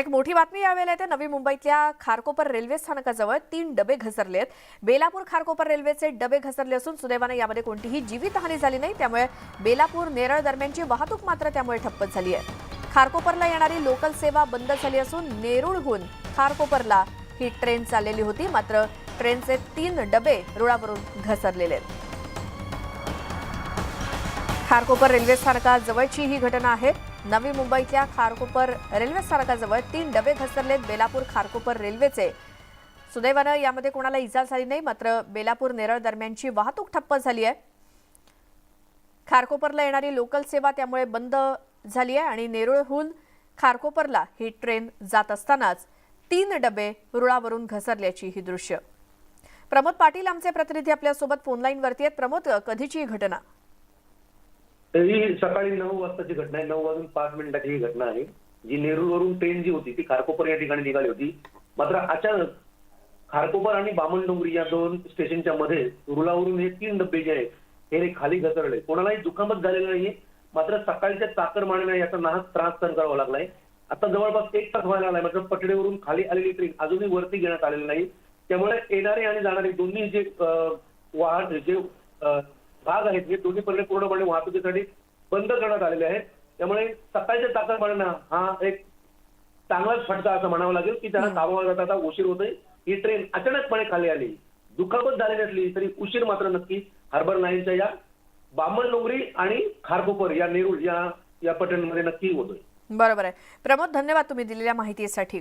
एक मोठी बातमी यावेळेला येते। नवी मुंबईतल्या खारकोपर रेल्वे स्थानकाजवळ 3 डबे घसरलेत। बेलापूर खारकोपर रेल्वेचे डबे घसरले असून सुदैवाने यामध्ये कोणतीही जीवितहानी झाली नाही। त्यामुळे बेलापूर नेरळ दरम्यानची वाहतूक मात्र त्यामुळे ठप्प झाली आहे। खारकोपरला येणारी लोकल सेवा बंद झाली असून नेरूळहून खारकोपरला ही ट्रेन चाललेली होती, मात्र ट्रेनचे 3 डबे रुळावरून घसरलेले आहेत। खारकोपर रेल्वे स्थानकाजवळची ही घटना आहे। नवी मुंबईतल्या खारकोपर रेल्वे स्थानकाजवळ 3 डबे घसरलेत बेलापूर खारकोपर रेल्वेचे। सुदैवाने यामध्ये कोणाला इजा झाली नाही, मात्र बेलापूर नेरळ दरम्यानची वाहतूक ठप्प झाली आहे। खारकोपरला येणारी लोकल सेवा त्यामुळे बंद झाली आहे आणि नेरूळहून खारकोपरला ही ट्रेन जात असतानाच 3 डबे रुळावरून घसरल्याची ही दृश्य। प्रमोद पाटील आमचे प्रतिनिधी आपल्या सोबत फोन लाईन वरती आहेत। प्रमोद, कधीची ही घटना? ही सकाळी 9 वाजताची घटना आहे। 9:05 ही घटना आहे। जी नेरूळवरून ट्रेन जी होती ती खारकोपर या ठिकाणी निघाली होती, मात्र अचानक खारकोपर आणि बामणडोंगरी या 2 स्टेशनच्या मध्ये रुळावरून हे 3 डबे जे आहेत हे खाली घसरले। कोणालाही दुखापत झालेली नाहीये, मात्र सकाळच्या चाकरमान्यांना याचा नाहक त्रास सहन करावा लागलाय। आता जवळपास 1 तास व्हायला लागलाय, मात्र पटडीवरून खाली आलेली ट्रेन अजूनही वरती घेण्यात आलेली नाही। त्यामुळे येणारे आणि जाणारे दोन्ही जे वाहन जे भाग आहेत हे दोन्ही पूर्णपणे वाहतुकीसाठी बंद करण्यात आलेले आहेत। त्यामुळे सकाळच्या चाकरमान्यांना हा एक चांगलाच फटका असं म्हणावं लागेल की त्यांना कामावर जाता उशीर होतोय। ही ट्रेन अचानकपणे खाली आली, दुखापत झाली नसली तरी उशीर मात्र नक्की हार्बर लाईनच्या या बामणडोंगरी आणि खारकोपर या नेरूळ या पटणमध्ये नक्की होतोय। बरोबर आहे प्रमोद, धन्यवाद तुम्ही दिलेल्या माहितीसाठी।